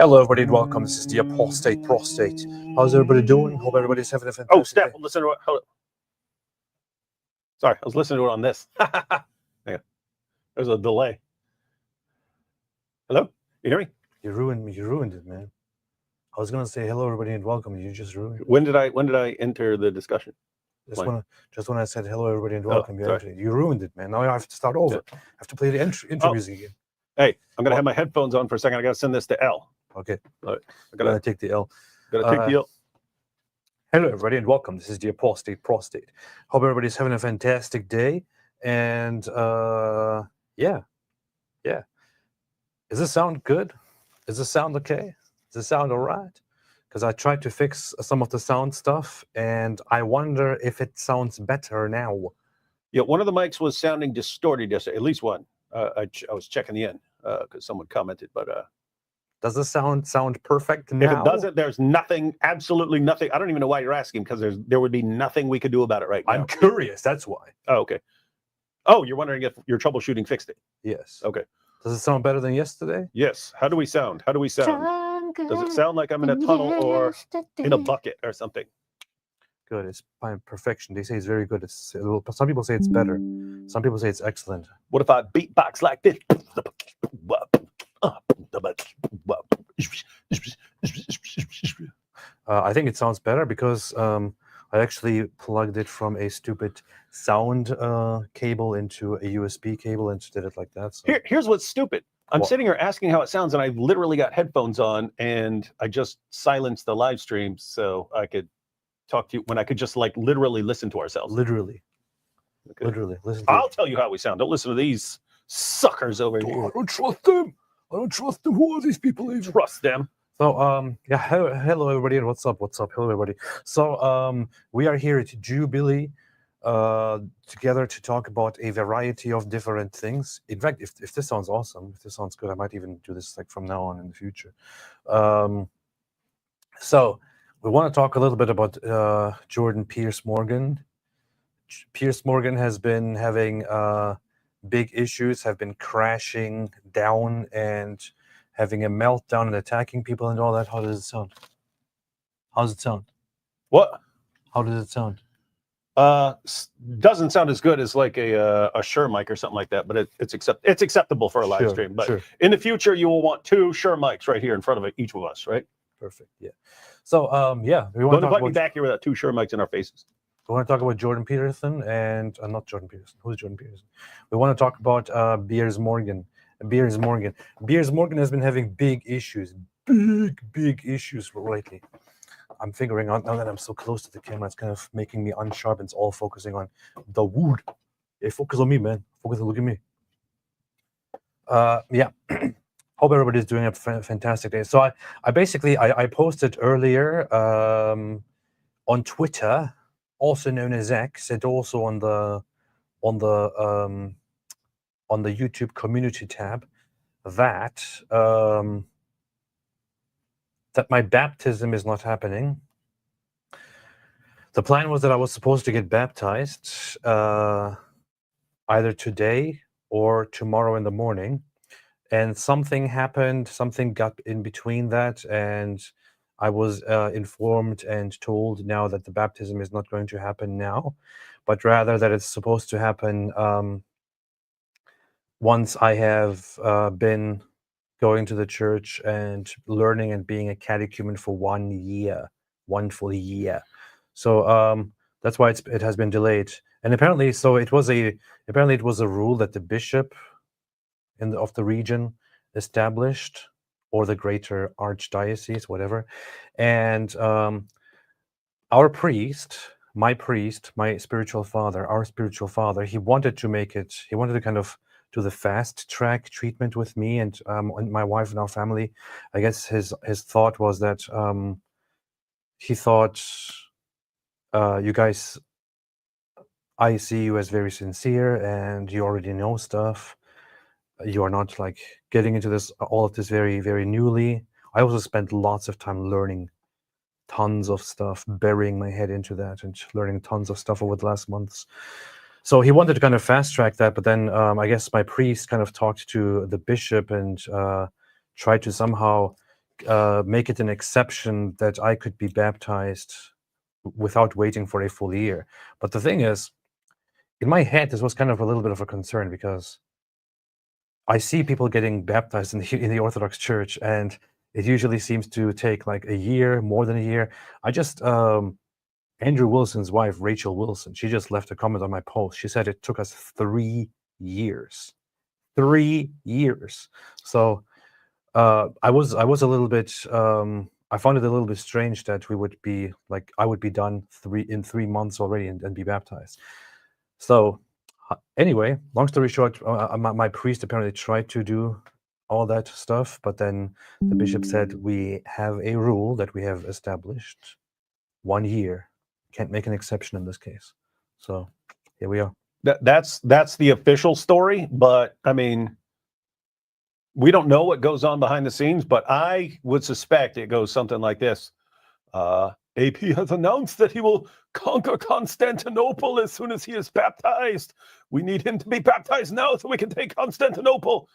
Hello, everybody, and welcome. This is the Apostate Prostate. How's everybody doing? Hope everybody's having a fantastic Oh, snap. day. Listen to it. Sorry, I was listening to it on this. Yeah. There's a delay. Hello? You hear me? You ruined me. You ruined it, man. I was gonna say hello, everybody, and welcome. You just ruined it. When did I enter the discussion? Just when I said hello, everybody, and welcome, sorry. you ruined it, man. Now I have to start over. I have to play the intro music again. Hey, I'm gonna have my headphones on for a second. I gotta send this to L. Okay. All right. I gotta take the L. Gotta take the L. Hello, everybody, and welcome. This is the Apostate Prostate. Hope everybody's having a fantastic day. And yeah. Does this sound good? Does this sound okay? Does this sound all right? Because I tried to fix some of the sound stuff, and I wonder if it sounds better now. Yeah, one of the mics was sounding distorted yesterday. At least one. I was checking the end because someone commented, but does the sound perfect now? If it doesn't, there's nothing, absolutely nothing. I don't even know why you're asking, because there would be nothing we could do about it right now. I'm curious. That's why. Oh, okay. Oh, you're wondering if your troubleshooting fixed it? Yes. Okay. Does it sound better than yesterday? Yes. How do we sound? Does it sound like I'm in a tunnel or in a bucket or something? Good. It's by perfection. They say it's very good. Some people say it's better. Some people say it's excellent. What if I beatbox like this? I think it sounds better because I actually plugged it from a stupid sound cable into a USB cable and did it like that. So. Here's what's stupid. I'm sitting here asking how it sounds, and I've literally got headphones on, and I just silenced the live stream so I could talk to you when I could just like literally listen to ourselves. Literally. Okay. Literally. Listen to I'll tell you how we sound. Don't listen to these suckers over here. I don't trust them. I don't trust them. Who are these people even? Trust them. So yeah, hello everybody, and what's up? Hello everybody. So we are here at Jubilee together to talk about a variety of different things. In fact, if this sounds awesome, if this sounds good, I might even do this like from now on in the future. So we want to talk a little bit about Jordan Pierce Morgan. Pierce Morgan has been having big issues, have been crashing down and having a meltdown and attacking people and all that. How does it sound? How does it sound? What? How does it sound? Doesn't sound as good as like a Shure mic or something like that, but it's acceptable for a live stream. But in the future, you will want two Shure mics right here in front of each of us, right? Perfect. Yeah. So yeah, we want to invite me back here without two Shure mics in our faces. We want to talk about Jordan Peterson and not Jordan Peterson. Who's Jordan Peterson? We want to talk about Piers Morgan. Piers Morgan has been having big issues lately. I'm figuring out now that I'm so close to the camera, it's kind of making me unsharp, and it's all focusing on the wood. Hey, focus on me, man. Focus and look at me. Yeah. Hope everybody's doing a fantastic day. So I basically posted earlier on Twitter, also known as X, and also on the YouTube community tab, that my baptism is not happening. The plan was that I was supposed to get baptized either today or tomorrow in the morning, and something happened. Something got in between that, and I was informed and told now that the baptism is not going to happen now, but rather that it's supposed to happen once I have been going to the church and learning and being a catechumen for 1 year, 1 full year. So that's why it has been delayed. And apparently, it was a rule that the bishop of the region established, or the greater archdiocese, whatever. And our priest, my spiritual father, he wanted to make it. He wanted to kind of do the fast track treatment with me and my wife and our family. I guess his thought was that he thought, you guys, I see you as very sincere and you already know stuff. You are not like getting into all of this very, very newly. I also spent lots of time learning tons of stuff, burying my head into that and learning tons of stuff over the last months. So he wanted to kind of fast track that, but then I guess my priest kind of talked to the bishop and tried to somehow make it an exception that I could be baptized without waiting for a full year. But the thing is, in my head, this was kind of a little bit of a concern because I see people getting baptized in the Orthodox Church, and it usually seems to take like a year, more than a year. I just Andrew Wilson's wife, Rachel Wilson, she just left a comment on my post. She said it took us 3 years. 3 years. So I was a little bit I found it a little bit strange that we would be like I would be done in 3 months already and be baptized. So anyway, long story short, my priest apparently tried to do all that stuff, but then the bishop said we have a rule that we have established, 1 year. Can't make an exception in this case. So here we are. That's the official story, but I mean, we don't know what goes on behind the scenes, but I would suspect it goes something like this. AP has announced that he will conquer Constantinople as soon as he is baptized. We need him to be baptized now so we can take Constantinople.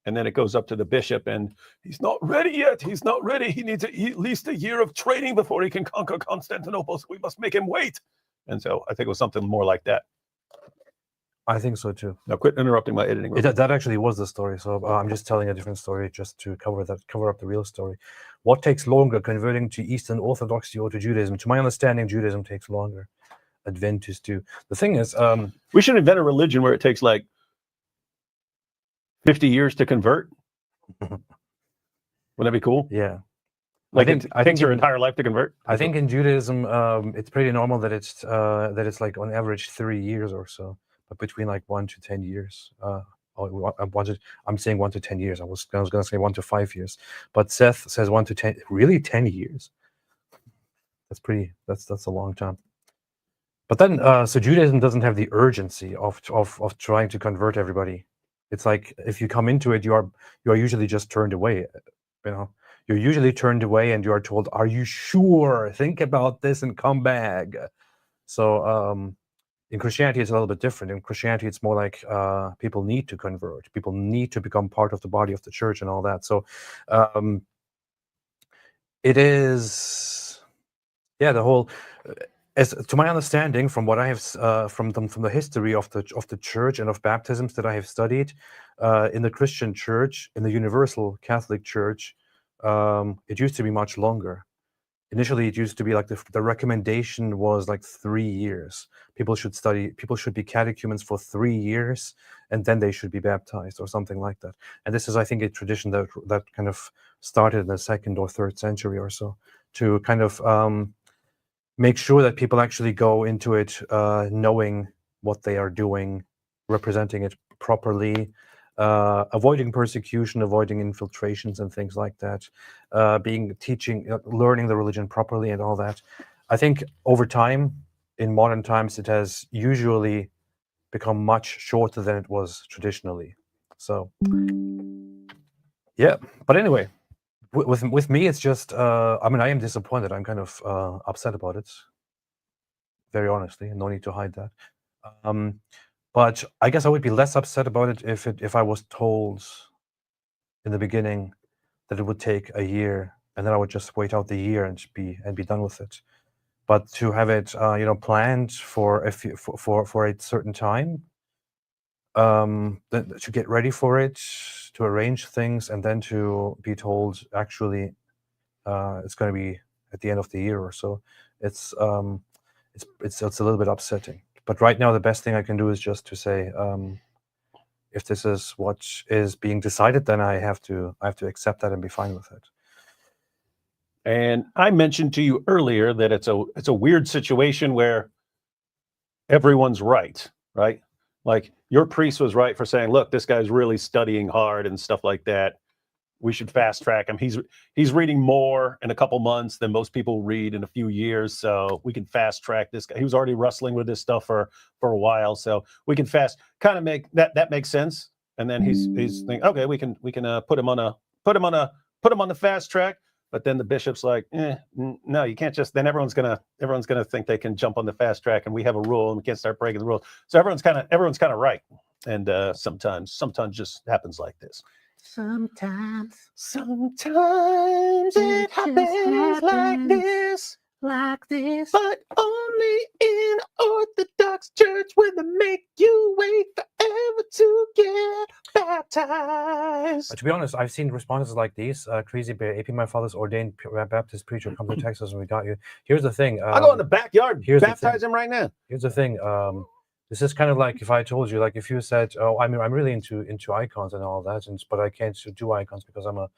And then it goes up to the bishop, and he's not ready yet. He's not ready. He needs at least a year of training before he can conquer Constantinople, so we must make him wait. And so I think it was something more like that. I think so too. Now quit interrupting my editing. That actually was the story. So I'm just telling a different story just to cover up the real story. What takes longer, converting to Eastern Orthodoxy or to Judaism? To my understanding, Judaism takes longer. Adventists do. The thing is, we should invent a religion where it takes like 50 years to convert. Wouldn't that be cool? Yeah. Like it takes your entire life to convert. I think in Judaism, it's pretty normal that it's like on average 3 years or so. But between like 1 to 10 years. I'm saying 1 to 10 years. I was going to say 1 to 5 years. But Seth says 1 to 10. Really, 10 years? That's a long time. But then, so Judaism doesn't have the urgency of trying to convert everybody. It's like if you come into it, you are usually just turned away. You know, you're usually turned away, and you are told, "Are you sure? Think about this and come back." So in Christianity, it's a little bit different. In Christianity, it's more like people need to convert. People need to become part of the body of the church and all that. So it is, yeah, the whole. As to my understanding, from what I have from the history of the church and of baptisms that I have studied in the Christian church, in the Universal Catholic Church, it used to be much longer. Initially, it used to be like the recommendation was like 3 years. People should be catechumens for 3 years, and then they should be baptized or something like that. And this is, I think, a tradition that kind of started in the 2nd or 3rd century or so, to kind of make sure that people actually go into it knowing what they are doing, representing it properly, avoiding persecution, avoiding infiltrations and things like that, learning the religion properly and all that. I think over time, in modern times, it has usually become much shorter than it was traditionally. So, yeah. But anyway, with me, it's just, I mean, I am disappointed. I'm kind of upset about it, very honestly, and no need to hide that. But I guess I would be less upset about it if I was told in the beginning that it would take a year, and then I would just wait out the year and be done with it. But to have it, planned for a certain time, to get ready for it, to arrange things, and then to be told actually it's going to be at the end of the year or so, it's a little bit upsetting. But right now, the best thing I can do is just to say, if this is what is being decided, then I have to accept that and be fine with it. And I mentioned to you earlier that it's a weird situation where everyone's right? Like your priest was right for saying, look, this guy's really studying hard and stuff like that. We should fast track him. He's reading more in a couple months than most people read in a few years. So we can fast track this guy. He was already wrestling with this stuff for a while. So we can kind of make that makes sense. And then he's thinking, okay, we can put him on the fast track. But then the bishop's like, no, you can't just. Then everyone's gonna think they can jump on the fast track, and we have a rule, and we can't start breaking the rules. So everyone's kind of right, and sometimes just happens like this. Sometimes it happens like this. like this. But only in Orthodox Church where they make you wait forever to get baptized. To be honest, I've seen responses like these. Crazy Bear, AP, my father's ordained Baptist preacher. Come to Texas and we got you. Here's the thing. I'll go in the backyard, baptize him right now. Here's the thing. This is kind of like if I told you, like if you said, "Oh, I'm really into icons and all that, but I can't do icons because I'm a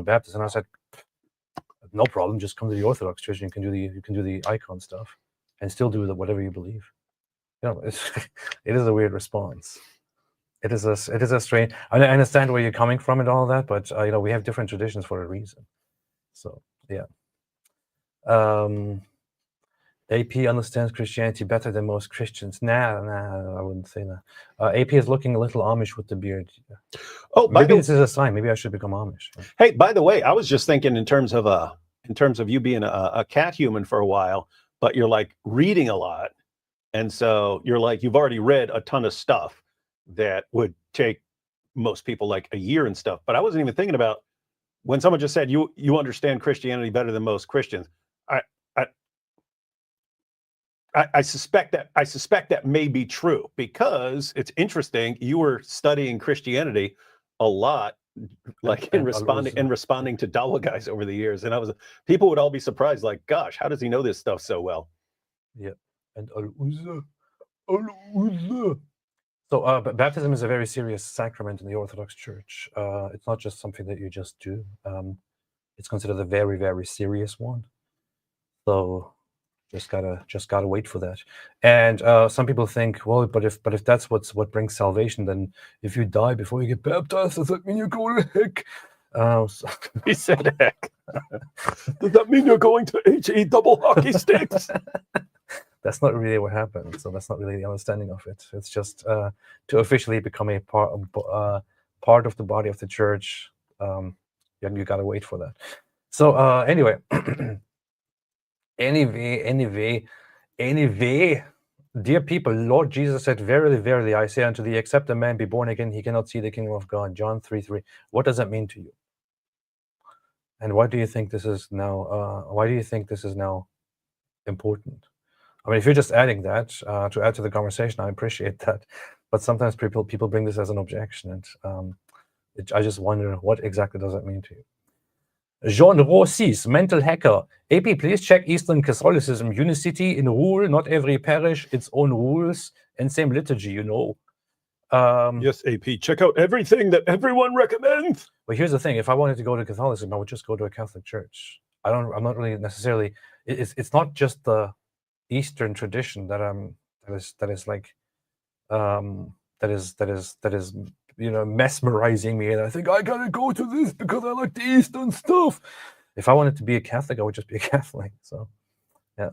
Baptist," and I said, "No problem. Just come to the Orthodox Church and you can do the icon stuff, and still do whatever you believe." You know, it is a weird response. It is a strange. I understand where you're coming from and all that, but you know, we have different traditions for a reason. So yeah. AP understands Christianity better than most Christians. Nah, I wouldn't say that. AP is looking a little Amish with the beard. Oh, maybe this is a sign. Maybe I should become Amish. Hey, by the way, I was just thinking in terms of you being a cat human for a while, but you're like reading a lot, and so you're like you've already read a ton of stuff that would take most people like a year and stuff. But I wasn't even thinking about when someone just said you understand Christianity better than most Christians. I suspect that may be true because it's interesting. You were studying Christianity a lot, like in responding to Dawa guys over the years, and people would all be surprised, like, "Gosh, how does he know this stuff so well?" Yeah, and so baptism is a very serious sacrament in the Orthodox Church. It's not just something that you just do. It's considered a very, very serious one. So just gotta wait for that. And some people think, well, but if that's what brings salvation, then if you die before you get baptized, does that mean you're going to heck? So he said heck. Does that mean you're going to HE double hockey sticks? That's not really what happened. So that's not really the understanding of it. It's just to officially become a part of the body of the church. You gotta wait for that. So anyway. Anyway, dear people, Lord Jesus said, "Verily, verily, I say unto thee, except a man be born again, he cannot see the kingdom of God." John 3:3. What does that mean to you? And why do you think this is now? Important? I mean, if you're just adding that to add to the conversation, I appreciate that. But sometimes people bring this as an objection, and I just wonder what exactly does that mean to you. Jean Rossis, mental hacker. AP, please check Eastern Catholicism. Unicity in rule, not every parish, its own rules, and same liturgy, you know. Yes, AP, check out everything that everyone recommends. But here's the thing: if I wanted to go to Catholicism, I would just go to a Catholic church. I'm not really necessarily. It's not just the Eastern tradition that is mesmerizing me, and I think I gotta go to this because I like the Eastern stuff. If I wanted to be a Catholic, I would just be a Catholic. So yeah.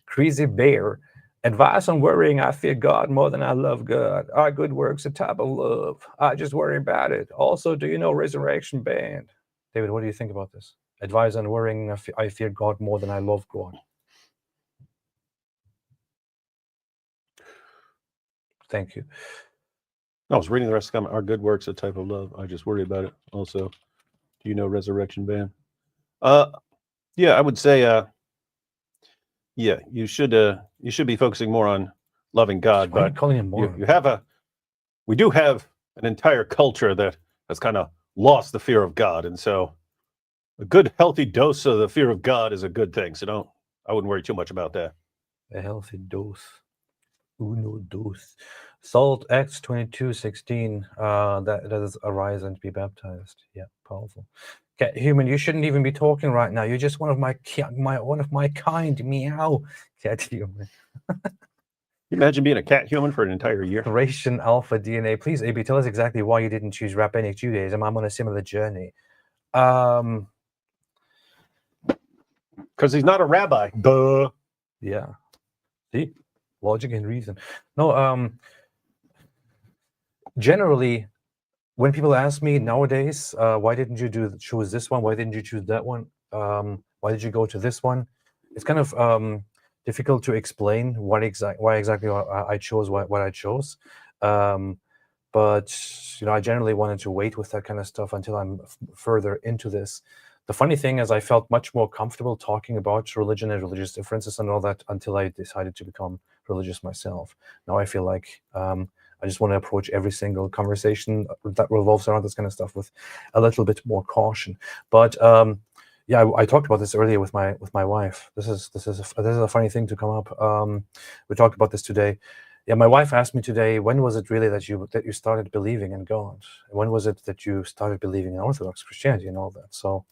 Crazy Bear, advice on worrying: I fear God more than I love God. Are good works a type of love? I just worry about it. Also, do you know Resurrection Band? David, what do you think about this? Advice on worrying: I fear God more than I love God. Thank you. I was reading the rest of the comment. Are good works a type of love? I just worry about it. Also, do you know Resurrection Band? Yeah, I would say, yeah, you should be focusing more on loving God. Why are but you calling him more? We do have an entire culture that has kind of lost the fear of God, and so a good healthy dose of the fear of God is a good thing. So I wouldn't worry too much about that. A healthy dose. Uno dose. Salt Acts 22:16. That is arise and be baptized. Yeah, powerful. Cat human, you shouldn't even be talking right now. You're just one of my kind. Meow. Cat human. Imagine being a cat human for an entire year. Thracian Alpha DNA. Please, AB, tell us exactly why you didn't choose Rabbinic Judaism. I'm on a similar journey. Because he's not a rabbi. Duh. Yeah. See? Logic and reason. No, generally, when people ask me nowadays, why didn't you choose this one? Why didn't you choose that one? Why did you go to this one? It's kind of difficult to explain why exactly I chose what I chose. but I generally wanted to wait with that kind of stuff until I'm further into this. The funny thing is, I felt much more comfortable talking about religion and religious differences and all that until I decided to become religious myself. Now I feel like I just want to approach every single conversation that revolves around this kind of stuff with a little bit more caution. But yeah, I talked about this earlier with my wife. This is a funny thing to come up. We talked about this today. Yeah, my wife asked me today, when was it really that you started believing in God? When was it that you started believing in Orthodox Christianity and all that? So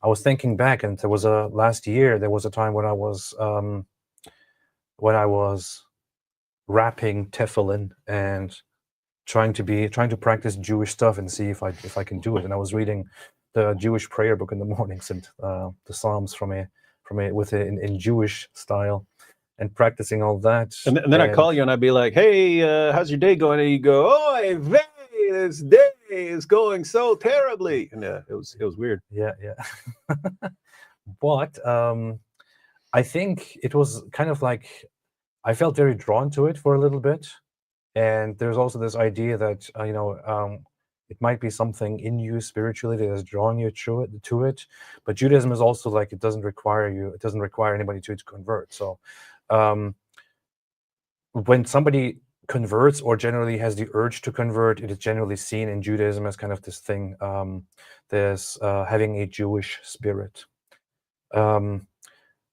I was thinking back, and there was last year there was a time when I was wrapping tefillin and trying to practice Jewish stuff and see if I can do it. And I was reading the Jewish prayer book in the mornings and the Psalms in Jewish style, and practicing all that. And then I call you and I'd be like, hey, how's your day going? And you go, oh, this day is going so terribly. And it was weird. Yeah. But I think it was kind of like I felt very drawn to it for a little bit. And there's also this idea that it might be something in you spiritually that is drawing you to it. But Judaism is also like it doesn't require anybody to convert. So when somebody converts or generally has the urge to convert, it is generally seen in Judaism as kind of this thing, there's having a Jewish spirit.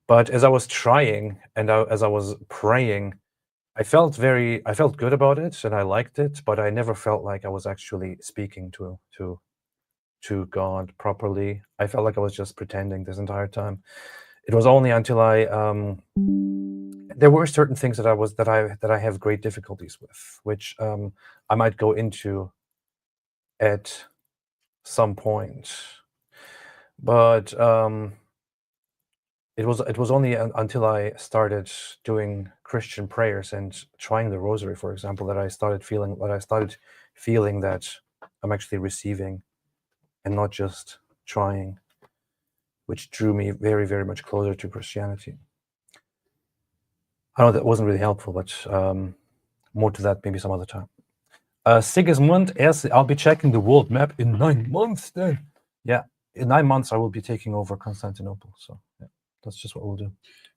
But as I was trying and as I was praying, I felt good about it and I liked it, but I never felt like I was actually speaking to God properly. I felt like I was just pretending this entire time. It was only until there were certain things that I have great difficulties with, which I might go into at some point. But it was only until I started doing Christian prayers and trying the rosary, for example, that I started feeling that I'm actually receiving and not just trying, which drew me very, very much closer to Christianity. I know that wasn't really helpful, but more to that maybe some other time. Sigismund, I'll be checking the world map in 9 months then. Yeah, in 9 months I will be taking over Constantinople. So yeah, that's just what we'll do.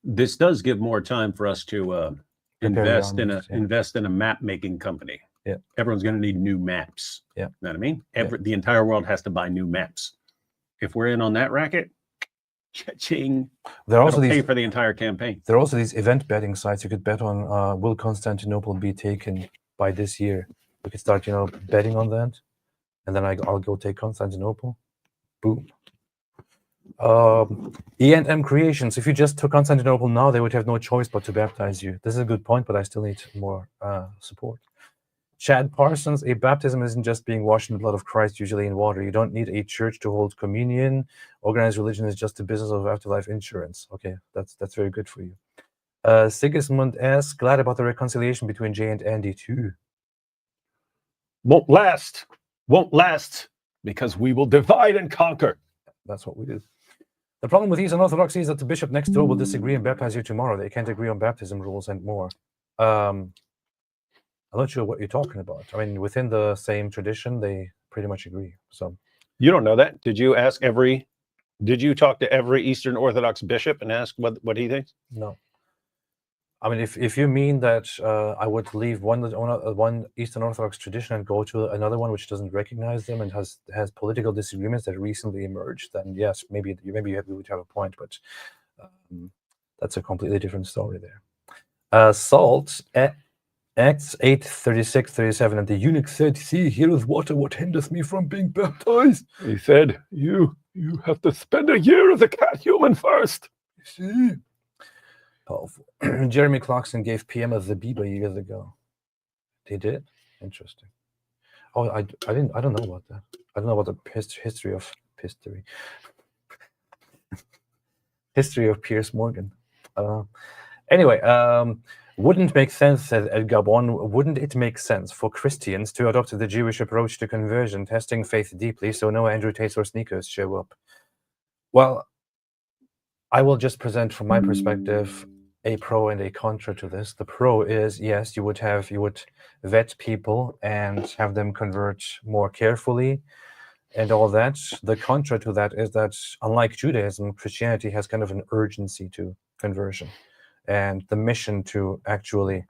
This does give more time for us to invest in a map making company. Yeah, everyone's going to need new maps. Yeah, you know what I mean? The entire world has to buy new maps. If we're in on that racket, cha-ching. There are also pay for the entire campaign. There are also these event betting sites you could bet on. Will Constantinople be taken by this year? We could start, betting on that, and then I'll go take Constantinople. Boom. E&M Creations. If you just took Constantinople now, they would have no choice but to baptize you. This is a good point, but I still need more support. Chad Parsons, a baptism isn't just being washed in the blood of Christ, usually in water. You don't need a church to hold communion. Organized religion is just a business of afterlife insurance. Okay, that's very good for you. Sigismund S. Glad about the reconciliation between Jay and Andy too. Won't last, because we will divide and conquer. That's what we do. The problem with Eastern Orthodoxy is that the bishop next door will disagree and baptize you tomorrow. They can't agree on baptism rules and more. I'm not sure what you're talking about. I mean, within the same tradition, they pretty much agree. So you don't know that? Did you talk to every Eastern Orthodox bishop and ask what he thinks? No. I mean, if you mean that I would leave one Eastern Orthodox tradition and go to another one which doesn't recognize them and has political disagreements that recently emerged, then yes, maybe you would have a point, but that's a completely different story there. Salt Acts 8:36-37, and the eunuch said, "See, here is water. What hinders me from being baptized?" He said, "You have to spend a year as a catechumen first." You see. Powerful. Jeremy Clarkson gave PM a the Bieber years ago. They did? Interesting. Oh, I don't know about that. I don't know about the history of Piers Morgan. Anyway, wouldn't make sense, said Edgar Bon. Wouldn't it make sense for Christians to adopt the Jewish approach to conversion, testing faith deeply, so no Andrew Tates or sneakers show up? Well, I will just present from my perspective. a pro and a contra to this. The pro is, yes, you would vet people and have them convert more carefully and all that. The contra to that is that, unlike Judaism, Christianity has kind of an urgency to conversion and the mission to actually,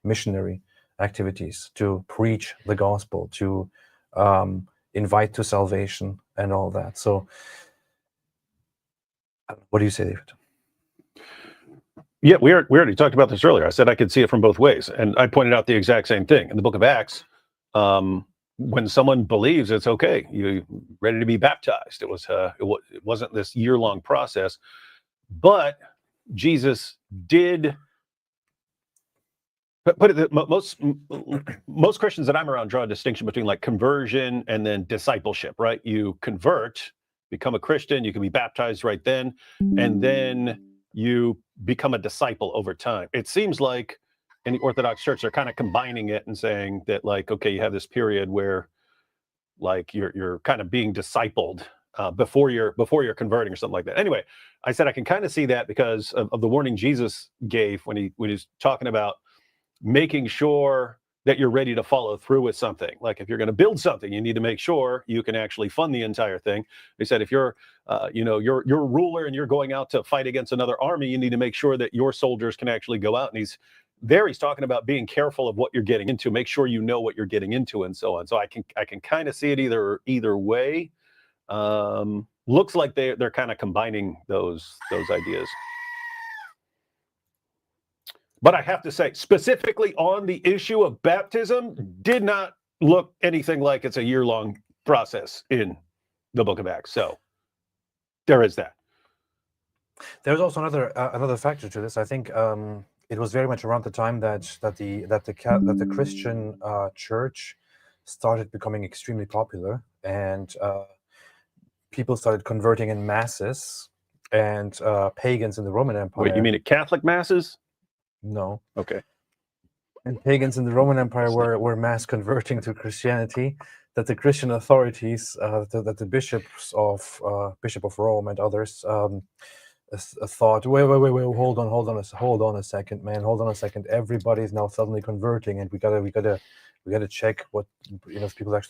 missionary activities, to preach the gospel, to invite to salvation and all that. So what do you say, David? Yeah, we already talked about this earlier. I said I could see it from both ways, and I pointed out the exact same thing in the book of Acts. When someone believes, it's okay. You're ready to be baptized. It wasn't this year-long process, but Jesus did put it that most Christians that I'm around draw a distinction between like conversion and then discipleship, right? You convert, become a Christian, you can be baptized right then, and then you become a disciple over time. It seems like in the Orthodox Church, they're kind of combining it and saying that, like, okay, you have this period where like you're kind of being discipled before you're converting or something like that. Anyway, I said I can kind of see that because of the warning Jesus gave when he's talking about making sure that you're ready to follow through with something. Like if you're going to build something, you need to make sure you can actually fund the entire thing. They said if you're you're a ruler and you're going out to fight against another army, you need to make sure that your soldiers can actually go out. And he's talking about being careful of what you're getting into, make sure you know what you're getting into and so on. So I can kind of see it either way. Looks like they're kind of combining those ideas. But I have to say, specifically on the issue of baptism, did not look anything like it's a year-long process in the book of Acts. So there is that. There's also another factor to this. I think it was very much around the time that the Christian church started becoming extremely popular, and people started converting in masses, and pagans in the Roman Empire. Wait, you mean at Catholic masses? No. Okay. And pagans in the Roman Empire were mass converting to Christianity. That the Christian authorities, that the Bishop of Rome and others thought, wait, hold on a second, man, hold on a second. Everybody's now suddenly converting, and we gotta check what if people actually